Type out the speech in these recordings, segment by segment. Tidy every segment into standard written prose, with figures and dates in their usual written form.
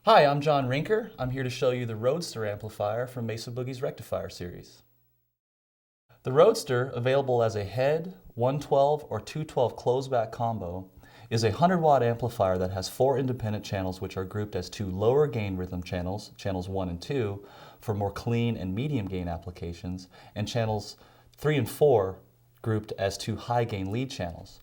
Hi, I'm John Rinkor. I'm here to show you the Roadster amplifier from Mesa Boogie's Rectifier series. The Roadster, available as a head, 112 or 212 closeback combo, is a 100-watt amplifier that has 4 independent channels which are grouped as 2 lower gain rhythm channels, channels 1 and 2, for more clean and medium gain applications, and channels 3 and 4 grouped as 2 high gain lead channels.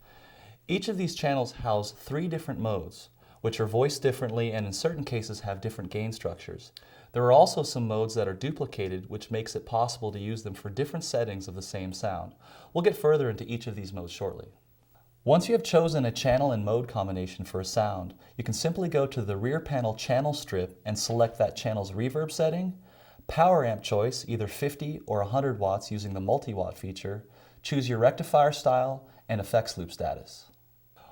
Each of these channels house 3 different modes, which are voiced differently and in certain cases have different gain structures. There are also some modes that are duplicated, which makes it possible to use them for different settings of the same sound. We'll get further into each of these modes shortly. Once you have chosen a channel and mode combination for a sound, you can simply go to the rear panel channel strip and select that channel's reverb setting, power amp choice, either 50 or 100 watts using the multi-watt feature, choose your rectifier style, and effects loop status.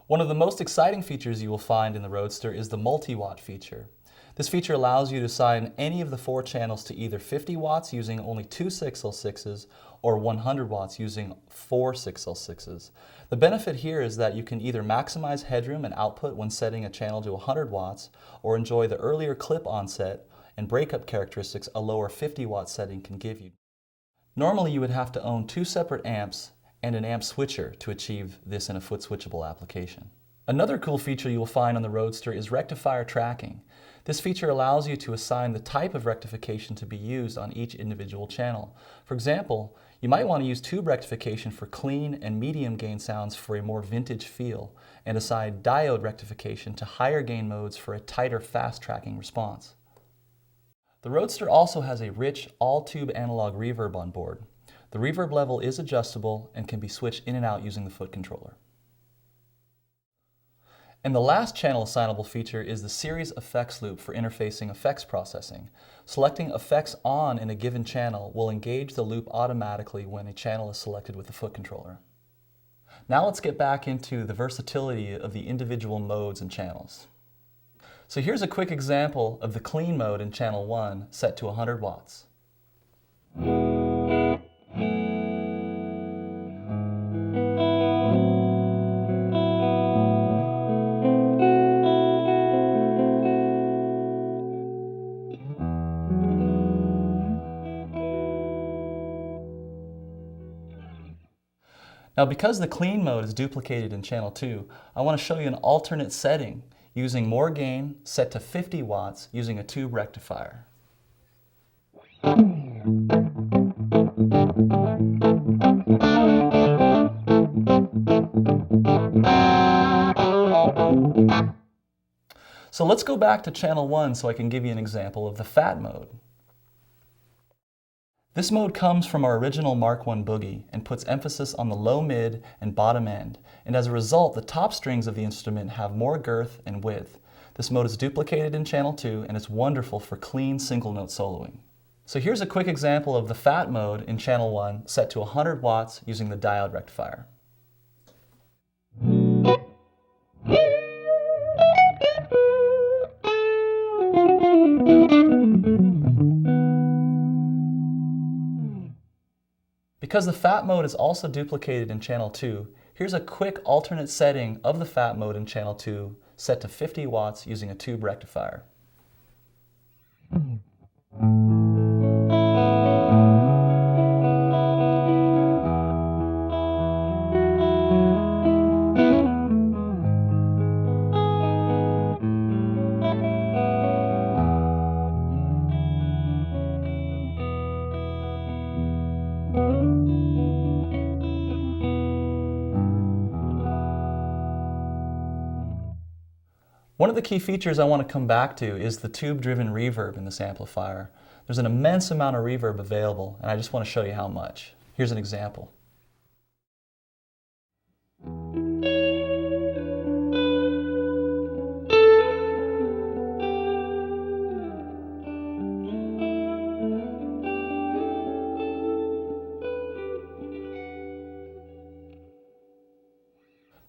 One of the most exciting features you will find in the Roadster is the multi-watt feature. This feature allows you to assign any of the 4 channels to either 50 watts using only 2 6L6s or 100 watts using 4 6L6s. The benefit here is that you can either maximize headroom and output when setting a channel to 100 watts or enjoy the earlier clip onset and breakup characteristics a lower 50-watt setting can give you. Normally you would have to own 2 separate amps and an amp switcher to achieve this in a foot switchable application. Another cool feature you will find on the Roadster is rectifier tracking. This feature allows you to assign the type of rectification to be used on each individual channel. For example, you might want to use tube rectification for clean and medium gain sounds for a more vintage feel, and assign diode rectification to higher gain modes for a tighter fast tracking response. The Roadster also has a rich all-tube analog reverb on board. The reverb level is adjustable and can be switched in and out using the foot controller. And the last channel assignable feature is the series effects loop for interfacing effects processing. Selecting effects on in a given channel will engage the loop automatically when a channel is selected with the foot controller. Now let's get back into the versatility of the individual modes and channels. So here's a quick example of the clean mode in channel 1 set to 100 watts. Now because the clean mode is duplicated in channel 2, I want to show you an alternate setting using more gain set to 50 watts using a tube rectifier. So let's go back to channel 1 so I can give you an example of the fat mode. This mode comes from our original Mark I Boogie and puts emphasis on the low mid and bottom end, and as a result the top strings of the instrument have more girth and width. This mode is duplicated in channel 2 and it's wonderful for clean single note soloing. So here's a quick example of the fat mode in channel 1 set to 100 watts using the diode rectifier. Because the fat mode is also duplicated in channel 2, here's a quick alternate setting of the fat mode in channel 2 set to 50 watts using a tube rectifier. One of the key features I want to come back to is the tube-driven reverb in this amplifier. There's an immense amount of reverb available, and I just want to show you how much. Here's an example.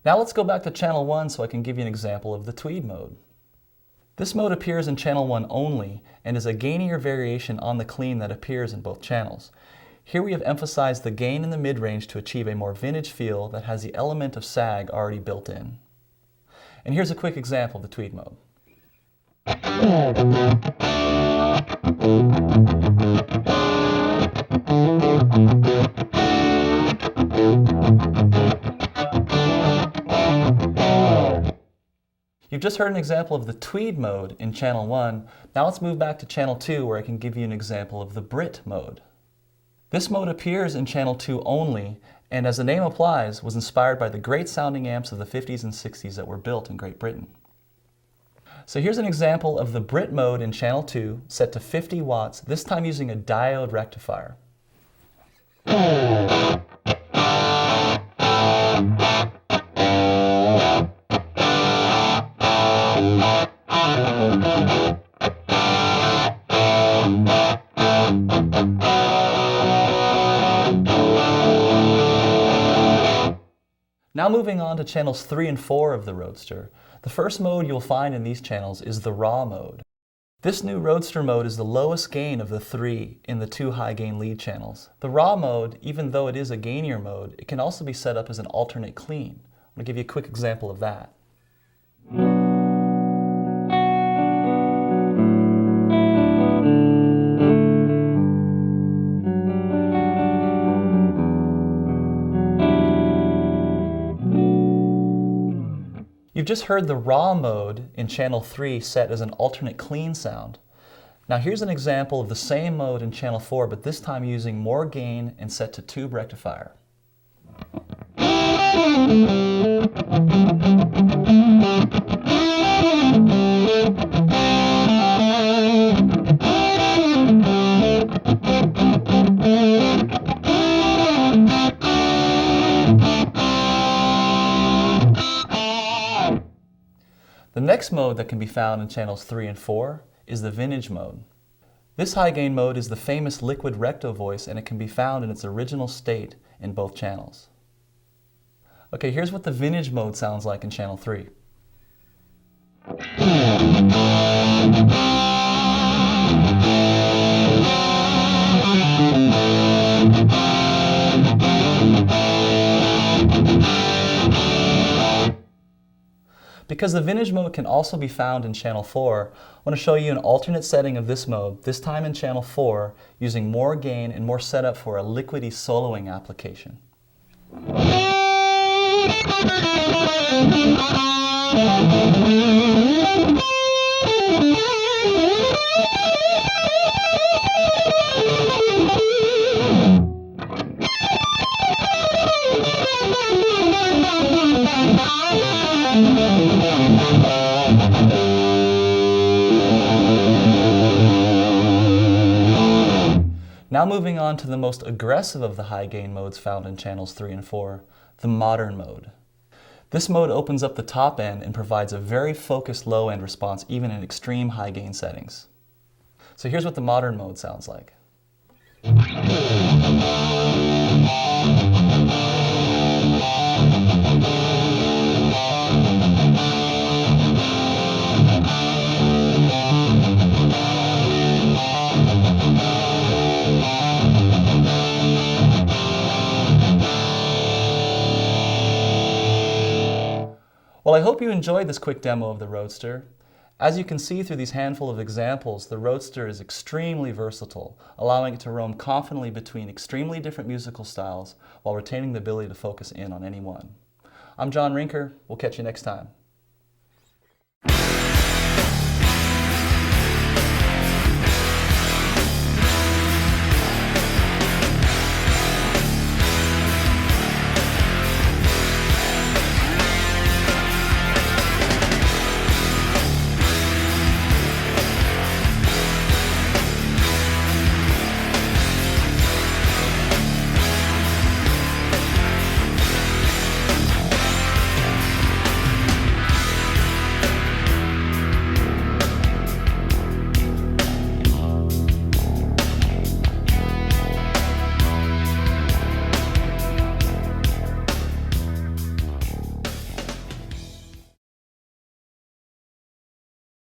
Now let's go back to channel 1 so I can give you an example of the Tweed mode. This mode appears in channel 1 only and is a gainier variation on the clean that appears in both channels. Here we have emphasized the gain in the mid-range to achieve a more vintage feel that has the element of sag already built in. And here's a quick example of the Tweed mode. You've just heard an example of the Tweed mode in channel 1. Now let's move back to channel 2 where I can give you an example of the Brit mode. This mode appears in channel 2 only, and as the name applies, was inspired by the great sounding amps of the 50s and 60s that were built in Great Britain. So here's an example of the Brit mode in channel 2 set to 50 watts, this time using a diode rectifier. Now moving on to channels 3 and 4 of the Roadster. The first mode you'll find in these channels is the raw mode. This new Roadster mode is the lowest gain of the 3 in the 2 high gain lead channels. The raw mode, even though it is a gainier mode, it can also be set up as an alternate clean. I'm going to give you a quick example of that. You've just heard the raw mode in channel 3 set as an alternate clean sound. Now here's an example of the same mode in channel 4, but this time using more gain and set to tube rectifier. The next mode that can be found in channels 3 and 4 is the vintage mode. This high gain mode is the famous liquid recto voice, and it can be found in its original state in both channels. Okay, here's what the vintage mode sounds like in channel 3. Because the vintage mode can also be found in channel 4, I want to show you an alternate setting of this mode, this time in channel 4, using more gain and more setup for a liquidy soloing application. Now moving on to the most aggressive of the high gain modes found in channels 3 and 4, the modern mode. This mode opens up the top end and provides a very focused low end response even in extreme high gain settings. So here's what the modern mode sounds like. Well, I hope you enjoyed this quick demo of the Roadster. As you can see through these handful of examples, the Roadster is extremely versatile, allowing it to roam confidently between extremely different musical styles while retaining the ability to focus in on any one. I'm John Rinkor. We'll catch you next time.